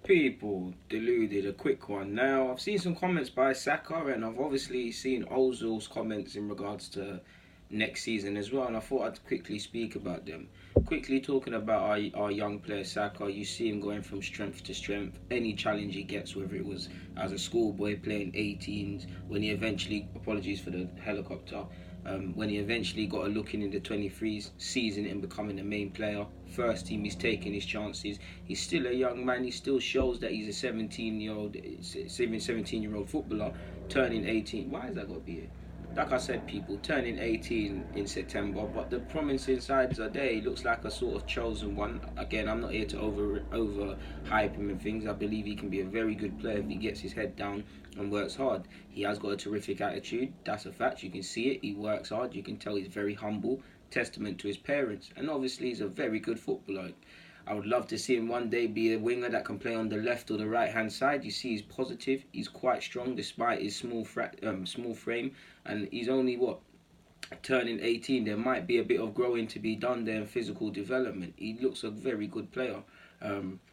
People, Deluded, a quick one. Now, I've seen some comments by Saka, and I've obviously seen Ozil's comments in regards to next season as well, and I thought I'd quickly speak about them. Quickly talking about our young player Saka, you see him going from strength to strength. Any challenge he gets, whether it was as a schoolboy playing 18s, when he eventually, apologies for the helicopter, when he eventually got a look in the 23s, season and becoming the main player. First team, he's taking his chances. He's still a young man. He still shows that he's a 17-year-old footballer, turning 18. Why has that got to be it? Like I said, people turning 18 in September, but the promising sides are there. He looks like a sort of chosen one. Again, I'm not here to over hype him and things. I believe he can be a very good player if he gets his head down and works hard. He has got a terrific attitude. That's a fact. You can see it. He works hard. You can tell he's very humble. Testament to his parents, and obviously he's a very good footballer. I would love to see him one day be a winger that can play on the left or the right hand side. You see, he's positive. He's quite strong despite his small frame, and he's only turning 18. There might be a bit of growing to be done there in physical development. He looks a very good player.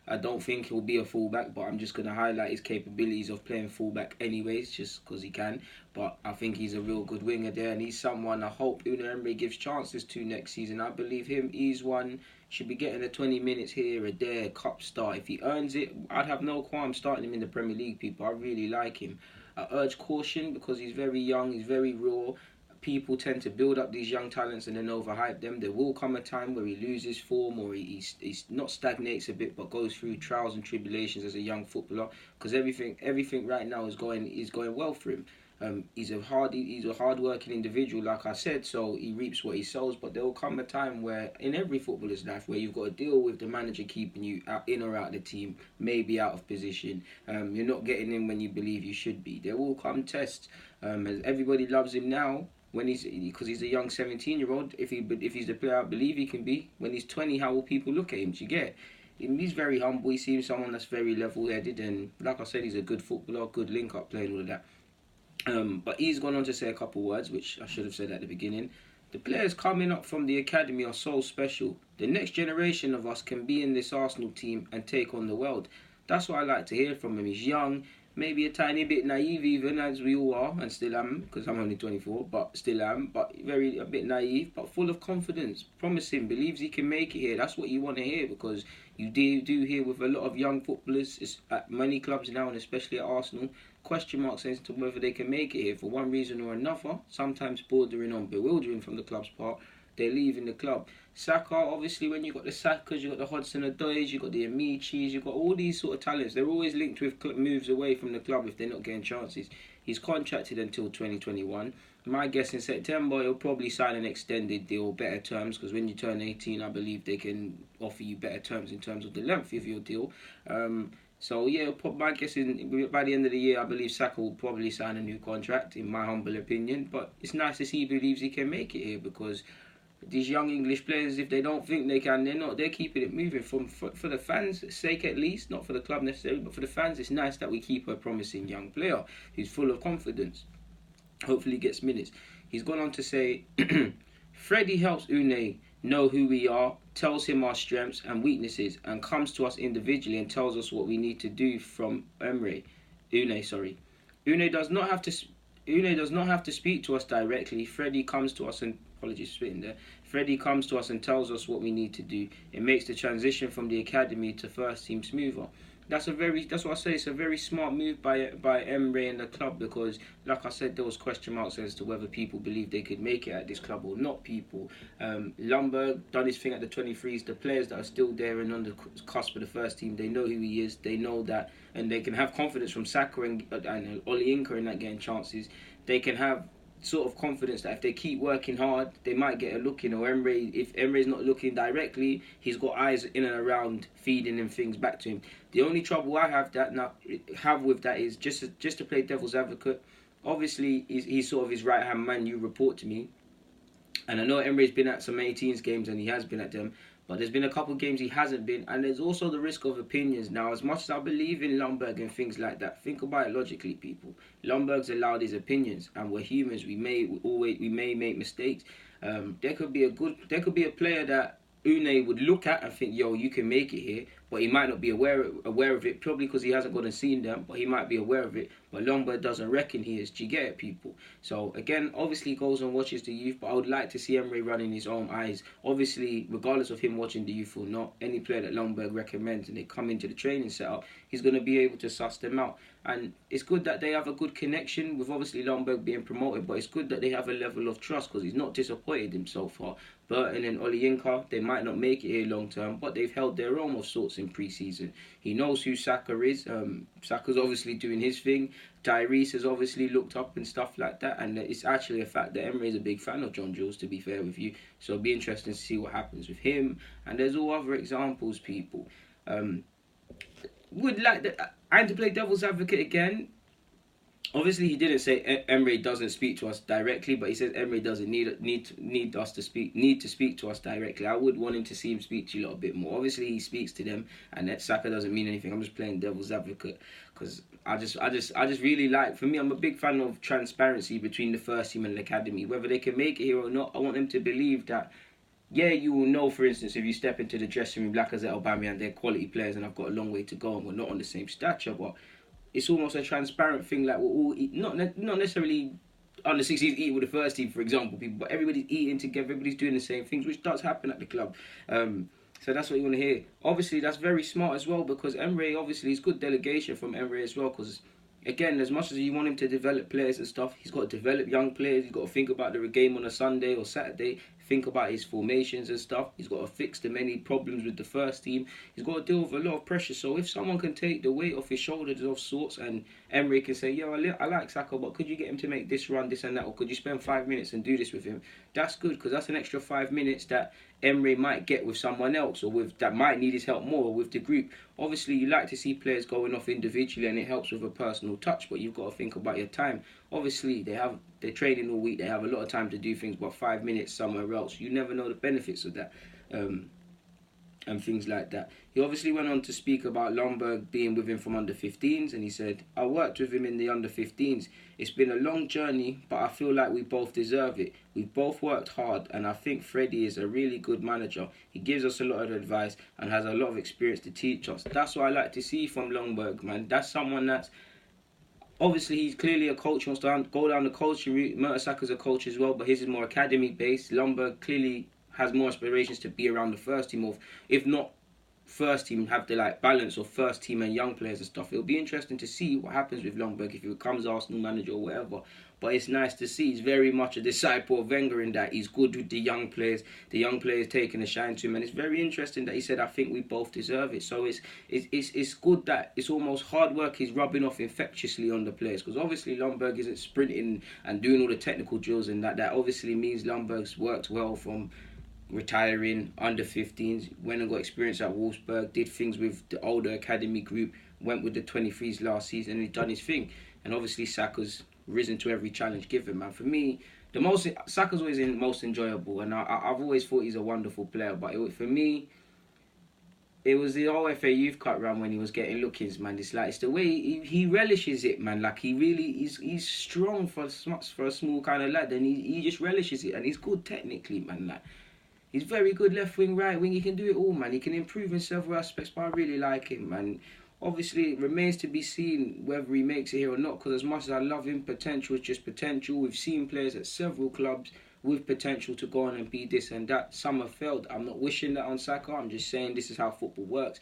I don't think he'll be a fullback, but I'm just going to highlight his capabilities of playing fullback anyways, just because he can. But I think he's a real good winger there, and he's someone I hope Ozil Emery gives chances to next season. I believe him. He's one, should be getting a 20 minutes here, a there, cup start. If he earns it, I'd have no qualm starting him in the Premier League, people. I really like him. I urge caution because he's very young, he's very raw. People tend to build up these young talents and then overhype them. There will come a time where he loses form, or he's not stagnates a bit, but goes through trials and tribulations as a young footballer. Because everything right now is going well for him. He's a hard-working individual, like I said, so he reaps what he sows. But there will come a time where, in every footballer's life, where you've got to deal with the manager keeping you in or out of the team, maybe out of position. You're not getting in when you believe you should be. There will come tests. As everybody loves him now, because he's a young 17-year-old. If he's the player I believe he can be, when he's 20, how will people look at him? Do you get? He's very humble. He seems someone that's very level-headed, and like I said, he's a good footballer, good link-up play and all of that. But he's gone on to say a couple words, which I should have said at the beginning. The players coming up from the academy are so special. The next generation of us can be in this Arsenal team and take on the world. That's what I like to hear from him. He's young, maybe a tiny bit naive even, as we all are, and still am, because I'm only 24, but still am, but a bit naive, but full of confidence, promising, believes he can make it here. That's what you want to hear, because you do hear with a lot of young footballers at many clubs now, and especially at Arsenal, question marks as to whether they can make it here for one reason or another, sometimes bordering on bewildering from the club's part. They're leaving the club. Saka, obviously, when you've got the Sakas, you've got the Hudson-Odois, you've got the Amichis, you've got all these sort of talents. They're always linked with moves away from the club if they're not getting chances. He's contracted until 2021. My guess in September, he'll probably sign an extended deal, better terms, because when you turn 18, I believe they can offer you better terms in terms of the length of your deal. So yeah, my guess is by the end of the year, I believe Saka will probably sign a new contract, in my humble opinion. But it's nice to see he believes he can make it here, because these young English players, if they don't think they can, they're not. They're keeping it moving for the fans' sake at least, not for the club necessarily, but for the fans. It's nice that we keep a promising young player who's full of confidence. Hopefully gets minutes. He's gone on to say, Freddie helps Unai know who we are, tells him our strengths and weaknesses, and comes to us individually and tells us what we need to do from Unai, sorry. Unai does not have to speak to us directly. Freddie comes to us and apologies for spitting there. Freddie comes to us and tells us what we need to do. It makes the transition from the academy to first team smoother. That's what I say. It's a very smart move by Emery and the club, because, like I said, there was question marks as to whether people believe they could make it at this club or not. People, Ljungberg done his thing at the 23s. The players that are still there and on the cusp of the first team, they know who he is. They know that, and they can have confidence from Saka and Oli Inca in that getting chances. They can have sort of confidence that if they keep working hard, they might get a look in. Or if Emery's not looking directly, he's got eyes in and around feeding him things back to him. The only trouble I have with that is just to play devil's advocate. Obviously, he's sort of his right hand man. You report to me, and I know Emery's been at some 18s games and he has been at them. But there's been a couple of games he hasn't been, and there's also the risk of opinions. Now, as much as I believe in Ljungberg and things like that, think about it logically, people. Ljungberg's allowed his opinions, and we're humans. We may make mistakes. There could be a player that Unai would look at and think, yo, you can make it here. but he might not be aware of it, probably because he hasn't gone and seen them, but he might be aware of it. But Ljungberg doesn't reckon he is. Do you get it, people? So again, obviously he goes and watches the youth, but I would like to see Emery running his own eyes. Obviously, regardless of him watching the youth or not, any player that Ljungberg recommends and they come into the training setup, he's going to be able to suss them out. And it's good that they have a good connection with obviously Ljungberg being promoted, but it's good that they have a level of trust because he's not disappointed him so far. Burton and Olayinka, they might not make it here long term, but they've held their own of sorts in pre-season. He knows who Saka is. Saka's obviously doing his thing. Tyrese has obviously looked up and stuff like that, and it's actually a fact that Emery is a big fan of John Jules, to be fair with you. So it'll be interesting to see what happens with him. And there's all other examples, people. Would like that. And to play devil's advocate again, obviously he didn't say Emery doesn't speak to us directly, but he says Emery doesn't need to speak to us directly. I would want him to see him speak to you a little bit more. Obviously he speaks to them, and that Saka doesn't mean anything. I'm just playing devil's advocate because I just really like. For me, I'm a big fan of transparency between the first team and the academy. Whether they can make it here or not, I want them to believe that. Yeah, you will know, for instance, if you step into the dressing room, Lacazette, Aubameyang, they're quality players and I've got a long way to go and we're not on the same stature, but it's almost a transparent thing, like we're all not necessarily under 16s eating with the first team, for example, people, but everybody's eating together, everybody's doing the same things, which does happen at the club. So that's what you want to hear. Obviously, that's very smart as well because Emery, obviously, it's good delegation from Emery as well because, again, as much as you want him to develop players and stuff, he's got to develop young players. He's got to think about the game on a Sunday or Saturday, think about his formations and stuff. He's got to fix the many problems with the first team. He's got to deal with a lot of pressure. So if someone can take the weight off his shoulders of sorts and Emery can say, yo, I like Saka, but could you get him to make this run, this and that, or could you spend 5 minutes and do this with him? That's good because that's an extra 5 minutes that Emery might get with someone else or with that might need his help more with the group. Obviously, you like to see players going off individually and it helps with a personal touch, but you've got to think about your time. Obviously, they're training all week, they have a lot of time to do things, but 5 minutes somewhere else, you never know the benefits of that. And things like that. He obviously went on to speak about Ljungberg being with him from under 15s, and he said, I worked with him in the under 15s. It's been a long journey, but I feel like we both deserve it. We've both worked hard, and I think Freddie is a really good manager. He gives us a lot of advice and has a lot of experience to teach us. That's what I like to see from Ljungberg, man. That's someone that's obviously he's clearly a coach, wants to go down the coaching route. Mertesacker's a coach as well, but his is more academy based. Ljungberg clearly has more aspirations to be around the first team, of if not first team, have the balance of first team and young players and stuff. It'll be interesting to see what happens with Ljungberg if he becomes Arsenal manager or whatever. But it's nice to see he's very much a disciple of Wenger in that he's good with the young players taking a shine to him, and it's very interesting that he said, I think we both deserve it. So it's good that it's almost hard work is rubbing off infectiously on the players, because obviously Ljungberg isn't sprinting and doing all the technical drills, and that obviously means Ljungberg's worked well from retiring under 15s, went and got experience at Wolfsburg, did things with the older academy group, went with the 23s last season, and he's done his thing. And obviously Saka's risen to every challenge given, man. For me, Saka's always most enjoyable, and I've always thought he's a wonderful player. But for me, it was the OFA Youth Cup run when he was getting lookings, man. It's the way he relishes it, man. Like he's strong for a small kind of lad, and he just relishes it, and he's good technically, man. Like he's very good left wing, right wing. He can do it all, man. He can improve in several aspects, but I really like him, man. Obviously, it remains to be seen whether he makes it here or not, because as much as I love him, potential is just potential. We've seen players at several clubs with potential to go on and be this and that. Some have failed. I'm not wishing that on Saka. I'm just saying this is how football works.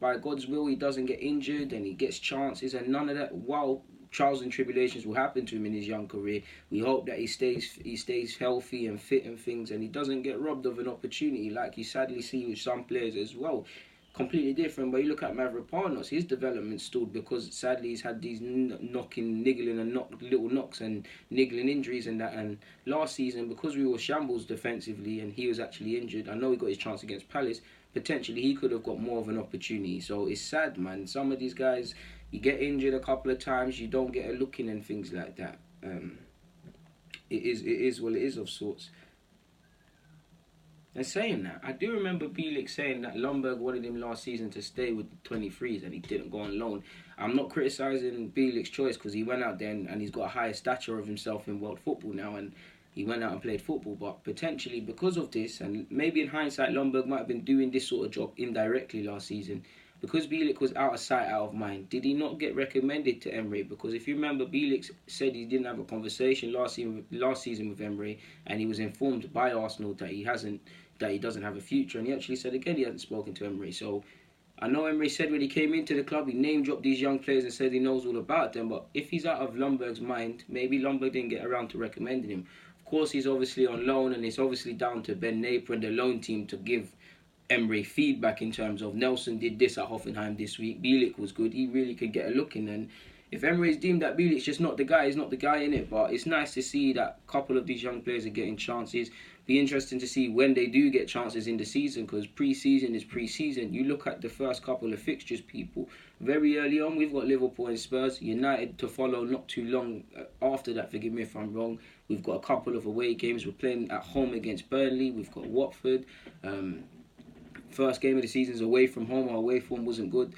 By God's will, he doesn't get injured and he gets chances, and none of that. While trials and tribulations will happen to him in his young career, we hope that he stays healthy and fit and things, and he doesn't get robbed of an opportunity like you sadly see with some players as well. Completely different, but you look at Mavropanos, his development stalled because sadly he's had these niggling little knocks and niggling injuries and that. And last season, because we were shambles defensively and he was actually injured, I know he got his chance against Palace, potentially he could have got more of an opportunity. So it's sad, man. Some of these guys, you get injured a couple of times, you don't get a look in and things like that. It is what it is of sorts. And saying that, I do remember Bielik saying that Ljungberg wanted him last season to stay with the 23s and he didn't go on loan. I'm not criticising Bielik's choice because he went out there and he's got a higher stature of himself in world football now, and he went out and played football. But potentially because of this, and maybe in hindsight, Ljungberg might have been doing this sort of job indirectly last season. Because Bielik was out of sight, out of mind, did he not get recommended to Emery? Because if you remember, Bielik said he didn't have a conversation last season with Emery, and he was informed by Arsenal that he doesn't have a future. And he actually said again he hasn't spoken to Emery. So I know Emery said when he came into the club, he name dropped these young players and said he knows all about them. But if he's out of Ljungberg's mind, maybe Ljungberg didn't get around to recommending him. Of course, he's obviously on loan, and it's obviously down to Ben Napier and the loan team to give Emery feedback in terms of Nelson did this at Hoffenheim this week. Bielik was good. He really could get a look in. And if Emery's deemed that Bielik's just not the guy, he's not the guy in it. But it's nice to see that a couple of these young players are getting chances. Be interesting to see when they do get chances in the season, because pre-season is pre-season. You look at the first couple of fixtures, people. Very early on, we've got Liverpool and Spurs. United to follow not too long after that, forgive me if I'm wrong. We've got a couple of away games. We're playing at home against Burnley. We've got Watford. First game of the season is away from home. Our away form wasn't good.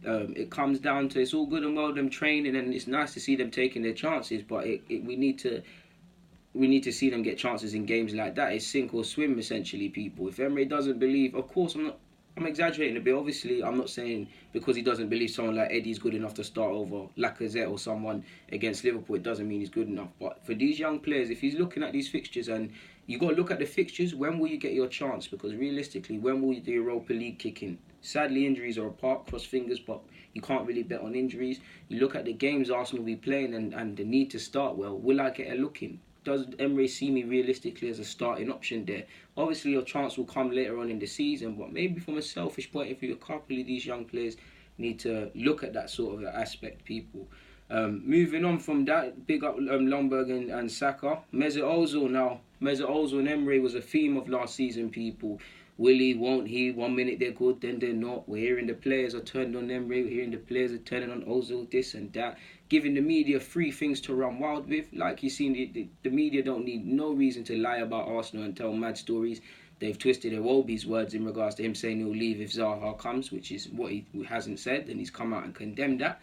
It comes down to, it's all good and well them training, and it's nice to see them taking their chances, but we need to see them get chances in games like that. It's sink or swim, essentially, people. If Emery doesn't believe, of course, I'm exaggerating a bit. Obviously, I'm not saying because he doesn't believe someone like Eddie's good enough to start over Lacazette or someone against Liverpool, it doesn't mean he's good enough. But for these young players, if he's looking at these fixtures, and you got to look at the fixtures, when will you get your chance? Because realistically, when will the Europa League kick in? Sadly, injuries are a part, cross fingers, but you can't really bet on injuries. You look at the games Arsenal will be playing and the need to start well. Will I get a look in? Does Emery see me realistically as a starting option there? Obviously, your chance will come later on in the season, but maybe from a selfish point of view, a couple of these young players need to look at that sort of aspect, people. Moving on from that, big up Ljungberg and Saka. Mesut Ozil now. Mesut Ozil and Emery was a theme of last season, people. Will he, won't he? 1 minute they're good, then they're not. We're hearing the players are turned on Emery. We're hearing the players are turning on Ozil, this and that. Giving the media free things to run wild with. Like you've seen, the media don't need no reason to lie about Arsenal and tell mad stories. They've twisted Iwobi's words in regards to him saying he'll leave if Zaha comes, which is what he hasn't said, and he's come out and condemned that.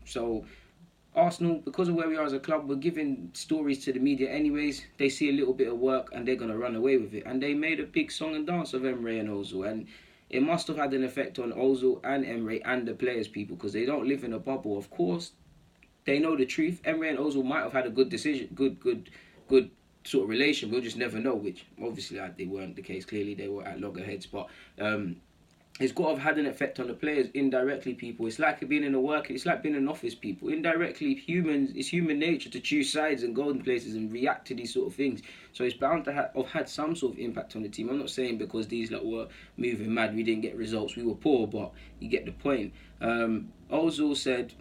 So Arsenal, because of where we are as a club, we're giving stories to the media anyways. They see a little bit of work and they're going to run away with it. And they made a big song and dance of Emery and Ozil. And it must have had an effect on Ozil and Emery and the players, people, because they don't live in a bubble. Of course, they know the truth. Emery and Ozil might have had a good decision, good sort of relation. We'll just never know, which obviously they weren't the case. Clearly, they were at loggerheads. But it's got to have had an effect on the players indirectly, people. It's like being in a work. It's like being in an office, people. Indirectly, it's human nature to choose sides and go in places and react to these sort of things. So it's bound to have had some sort of impact on the team. I'm not saying because these were moving mad, we didn't get results, we were poor, but you get the point. Ozil said,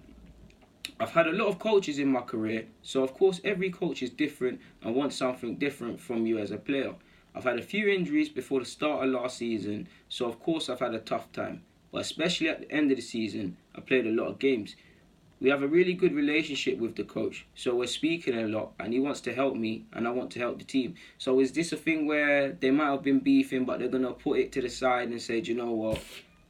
I've had a lot of coaches in my career, so of course every coach is different and wants something different from you as a player. I've had a few injuries before the start of last season, so of course I've had a tough time. But especially at the end of the season, I played a lot of games. We have a really good relationship with the coach, so we're speaking a lot, and he wants to help me, and I want to help the team. So is this a thing where they might have been beefing, but they're going to put it to the side and say, do you know what,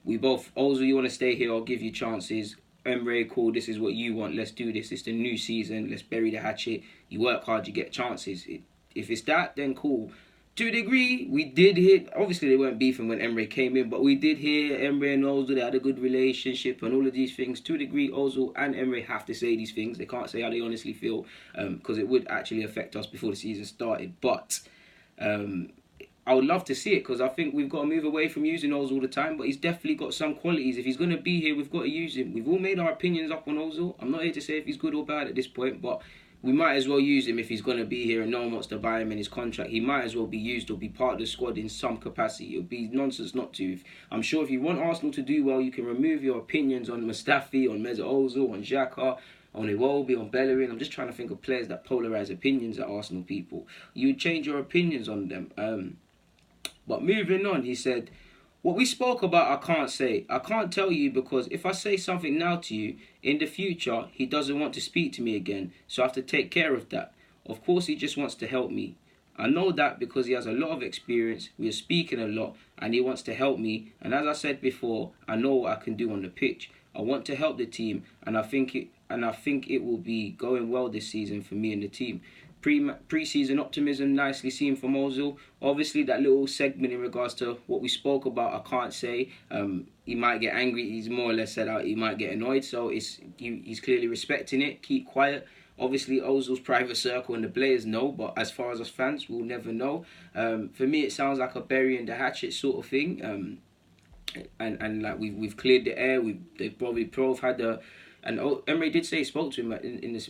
we both, Ozil, you want to stay here, I'll give you chances. Emery, cool, this is what you want, let's do this, it's the new season, let's bury the hatchet, you work hard, you get chances. If it's that, then cool. To a degree, we did hear, obviously they weren't beefing when Emery came in, but we did hear Emery and Ozil, they had a good relationship and all of these things. To a degree, Ozil and Emery have to say these things. They can't say how they honestly feel, because it would actually affect us before the season started. But I would love to see it, because I think we've got to move away from using Ozil all the time, but he's definitely got some qualities. If he's going to be here, we've got to use him. We've all made our opinions up on Ozil. I'm not here to say if he's good or bad at this point, but we might as well use him if he's going to be here and no one wants to buy him in his contract. He might as well be used or be part of the squad in some capacity. It would be nonsense not to. I'm sure if you want Arsenal to do well, you can remove your opinions on Mustafi, on Mesut Ozil, on Xhaka, on Iwobi, on Bellerin. I'm just trying to think of players that polarise opinions at Arsenal, people. You would change your opinions on them. But moving on, he said, what we spoke about, I can't say. I can't tell you because if I say something now to you, in the future, he doesn't want to speak to me again. So I have to take care of that. Of course, he just wants to help me. I know that because he has a lot of experience. We are speaking a lot and he wants to help me. And as I said before, I know what I can do on the pitch. I want to help the team and I think it will be going well this season for me and the team. Preseason optimism, nicely seen from Ozil. Obviously, that little segment in regards to what we spoke about, I can't say. He might get angry. He's more or less said out he might get annoyed. So he's clearly respecting it. Keep quiet. Obviously, Ozil's private circle and the players know, but as far as us fans, we'll never know. For me, it sounds like a burying the hatchet sort of thing. And like we've cleared the air. They've probably had the, and Emery did say he spoke to him in this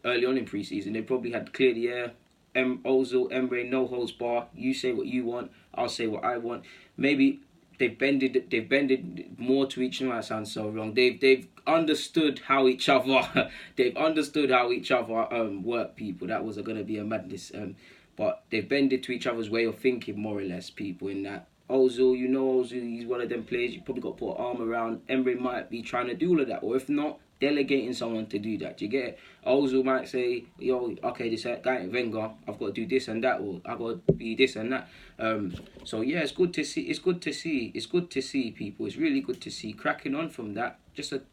early on in pre-season. They probably had cleared the air. Ozil, Emery, no holds bar. You say what you want, I'll say what I want. Maybe they've bended more to each other. That sounds so wrong. They've understood how each other work. People, that was going to be a madness. But they've bended to each other's way of thinking, more or less. People in that. Ozil, he's one of them players you probably got to put an arm around. Emery might be trying to do all of that, or if not, delegating someone to do that. You get it? Ozil might say, okay, this guy Wenger, I've got to do this and that, or I've got to be this and that. So yeah, it's good to see people. It's really good to see. Cracking on from that, just a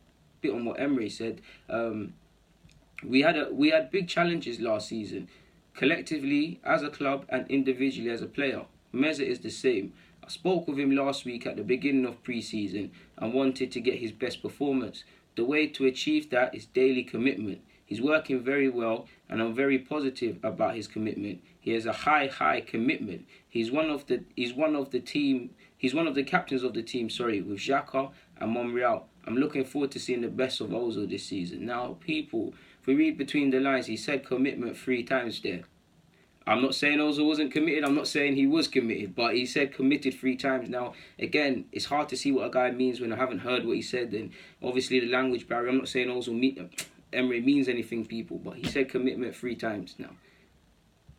bit on what Emery said. We had big challenges last season, collectively as a club and individually as a player. Meza is the same. I spoke with him last week at the beginning of pre-season and wanted to get his best performance. The way to achieve that is daily commitment. He's working very well and I'm very positive about his commitment. He has a high commitment. He's one of the captains of the team, with Saka and Monreal. I'm looking forward to seeing the best of Ozil this season. Now, people, if we read between the lines, he said commitment 3 times there. I'm not saying Ozil wasn't committed. I'm not saying he was committed. But he said committed 3 times. Now, again, it's hard to see what a guy means when I haven't heard what he said. And obviously the language barrier. I'm not saying Emery means anything, people. But he said commitment 3 times. Now,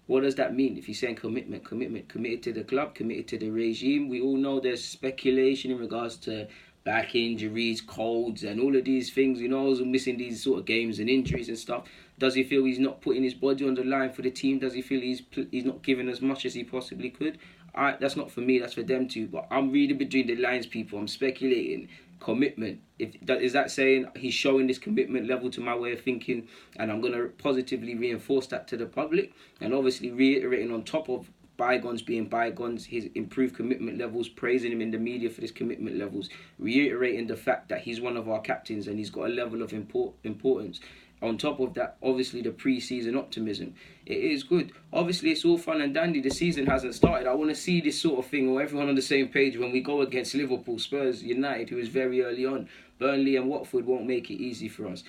what does that mean? If he's saying committed to the club, committed to the regime. We all know there's speculation in regards to back injuries, colds, and all of these things. Ozil missing these sort of games and injuries and stuff. Does he feel he's not putting his body on the line for the team? Does he feel he's not giving as much as he possibly could? That's not for me. That's for them too. But I'm reading between the lines, people. I'm speculating. Commitment. Is that saying he's showing this commitment level to my way of thinking, and I'm going to positively reinforce that to the public, and obviously reiterating on top of bygones being bygones, his improved commitment levels, praising him in the media for his commitment levels, reiterating the fact that he's one of our captains and he's got a level of importance. On top of that, obviously the pre-season optimism. It is good. Obviously, it's all fun and dandy. The season hasn't started. I want to see this sort of thing, or everyone on the same page when we go against Liverpool, Spurs, United, who is very early on. Burnley and Watford won't make it easy for us.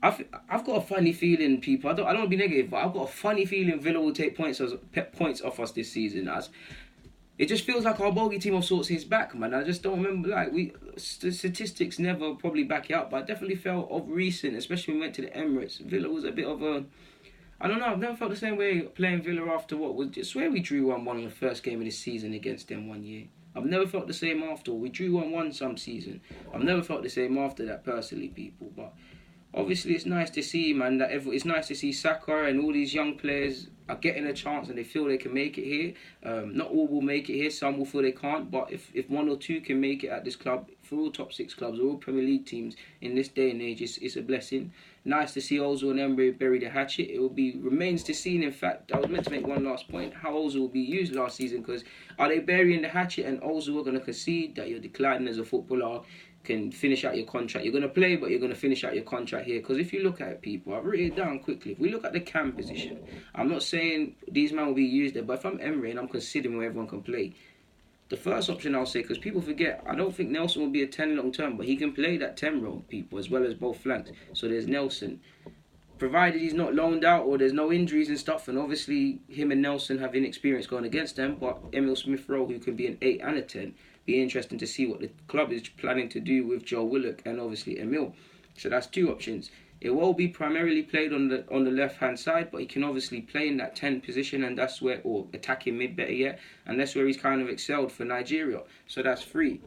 I've got a funny feeling, people. I don't want to be negative, but I've got a funny feeling Villa will take points off us this season. It just feels like our bogey team of sorts is back, man. I just don't remember, the statistics never probably back it up, but I definitely felt of recent, especially when we went to the Emirates. Villa was a bit of a, I don't know, I've never felt the same way playing Villa after what was, I swear we drew 1-1 on the first game of this season against them one year. I've never felt the same after. We drew 1-1 some season. I've never felt the same after that personally, people, but obviously it's nice to see, man, it's nice to see Saka and all these young players are getting a chance and they feel they can make it here. Not all will make it here, some will feel they can't, but if 1 or 2 can make it at this club, for all top 6 clubs, all Premier League teams in this day and age, it's a blessing. Nice to see Ozil and Emery bury the hatchet. It remains to see, in fact, I was meant to make one last point, how Ozil will be used last season, because are they burying the hatchet and Ozil are going to concede that you're declining as a footballer, can finish out your contract. You're going to play, but you're going to finish out your contract here. Because if you look at it, people, I've written it down quickly. If we look at the cam position, I'm not saying these men will be used there, but if I'm Emery and I'm considering where everyone can play, the first option I'll say, because people forget, I don't think Nelson will be a 10 long term, but he can play that 10 role, people, as well as both flanks. So there's Nelson. Provided he's not loaned out or there's no injuries and stuff, and obviously him and Nelson have inexperience going against them, but Emil Smith-Rowe, who can be an 8 and a 10, be interesting to see what the club is planning to do with Joe Willock and obviously Emil. So that's 2 options. It will be primarily played on the left-hand side, but he can obviously play in that 10 position, and that's where, or attacking mid, better yet, and that's where he's kind of excelled for Nigeria. So that's 3.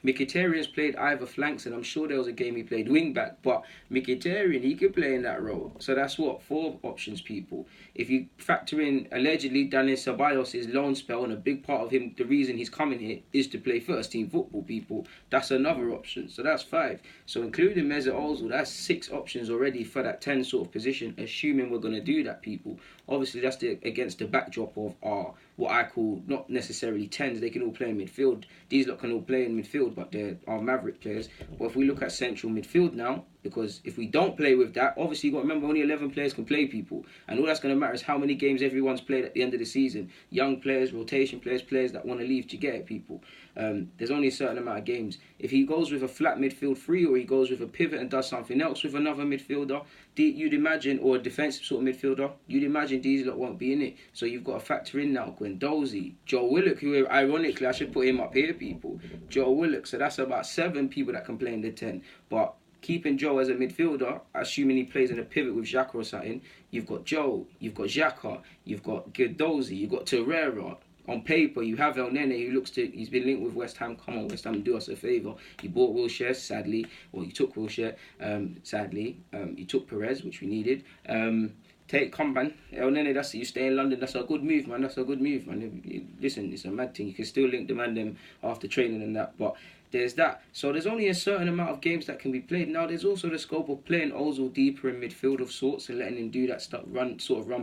Mkhitaryan's played either flanks, and I'm sure there was a game he played wing back. But Mkhitaryan, he could play in that role. So that's what, 4 options, people. If you factor in allegedly Daniel Ceballos' loan spell, and a big part of him, the reason he's coming here is to play first team football, people. That's another option. So that's 5. So including Mesut Ozil, that's 6 options already for that 10 sort of position. Assuming we're going to do that, people. Obviously, that's against the backdrop of our what I call not necessarily 10s. They can all play in midfield. These lot can all play in midfield, but they're our Maverick players. But if we look at central midfield now, because if we don't play with that, obviously you've got to remember only 11 players can play, people. And all that's going to matter is how many games everyone's played at the end of the season. Young players, rotation players, players that want to leave to get it, people. There's only a certain amount of games. If he goes with a flat midfield 3, or he goes with a pivot and does something else with another midfielder, you'd imagine, or a defensive sort of midfielder, you'd imagine these lot won't be in it. So you've got to factor in now Guendouzi, Joe Willock, who ironically I should put him up here, people. Joe Willock, so that's about 7 people that can play in the 10. But keeping Joe as a midfielder, assuming he plays in a pivot with Xhaka or something, you've got Joe, you've got Xhaka, you've got Guendouzi, you've got Torreira. On paper, you have El Nene, he's been linked with West Ham. Come on, West Ham, do us a favour. You bought Wilshere, sadly. Well, you took Wilshere, sadly. You took Perez, which we needed. Come, man. El Nene, you stay in London. That's a good move, man. Listen, it's a mad thing. You can still link the man them after training and that, but there's that. So there's only a certain amount of games that can be played. Now there's also the scope of playing Ozil deeper in midfield of sorts and letting him do that stuff, run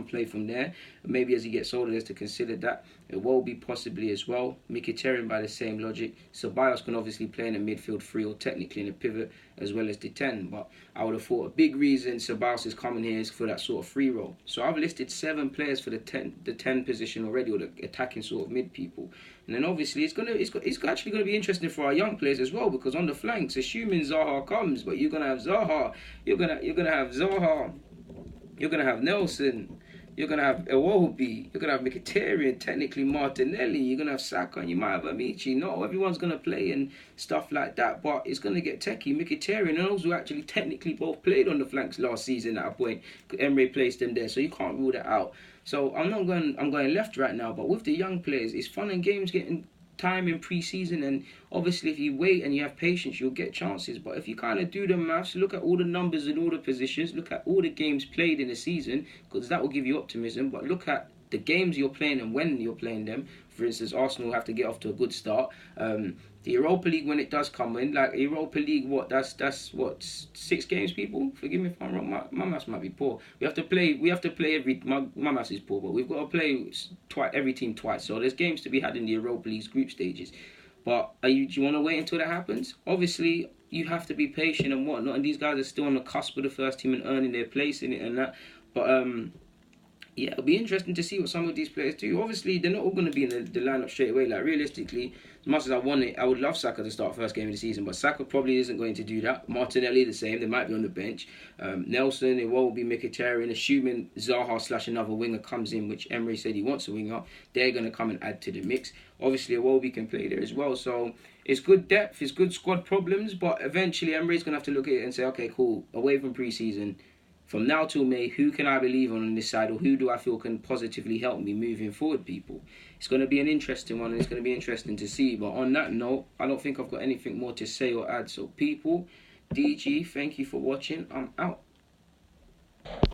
play from there. And maybe as he gets older, there's to consider that. It will be possibly as well. Mkhitaryan by the same logic. Ceballos can obviously play in a midfield 3 or technically in a pivot as well as the 10. But I would have thought a big reason Ceballos is coming here is for that sort of free role. So I've listed 7 players for the 10 position already, or the attacking sort of mid people. And then obviously it's actually going to be interesting for our young players as well, because on the flanks, assuming Zaha comes, but you're going to have Zaha, you're going to have Zaha, you're going to have Nelson, you're going to have Iwobi, you're going to have Mkhitaryan, technically Martinelli, you're going to have Saka, and you might have Amici. Not everyone's going to play and stuff like that, but it's going to get techie. Mkhitaryan and Ozil actually technically both played on the flanks last season at a point. Emery placed them there, so you can't rule that out. So I'm going left right now, but with the young players, it's fun and games getting time in pre-season, and obviously if you wait and you have patience, you'll get chances. But if you kind of do the maths, look at all the numbers and all the positions, look at all the games played in the season, because that will give you optimism. But look at the games you're playing and when you're playing them. For instance, Arsenal have to get off to a good start. The Europa League, when it does come in, like Europa League, that's what, 6 games, people? Forgive me if I'm wrong. My maths might be poor. We have to play every. My maths is poor, but we've got to play every team twice. So there's games to be had in the Europa League's group stages. But do you want to wait until that happens? Obviously, you have to be patient and whatnot. And these guys are still on the cusp of the first team and earning their place in it and that. But yeah, it'll be interesting to see what some of these players do. Obviously, they're not all going to be in the lineup straight away. Like, realistically, as much as I want it, I would love Saka to start first game of the season, but Saka probably isn't going to do that. Martinelli the same, they might be on the bench. Nelson, it won't be Mkhitaryan, assuming Zaha / another winger comes in, which Emery said he wants a winger, they're going to come and add to the mix. Obviously, Iwobi can play there as well, so it's good depth, it's good squad problems, but eventually Emery's going to have to look at it and say, okay, cool, away from pre-season, from now till May, who can I believe on this side, or who do I feel can positively help me moving forward, people? It's going to be an interesting one, and it's going to be interesting to see. But on that note, I don't think I've got anything more to say or add. So, people, DG, thank you for watching. I'm out.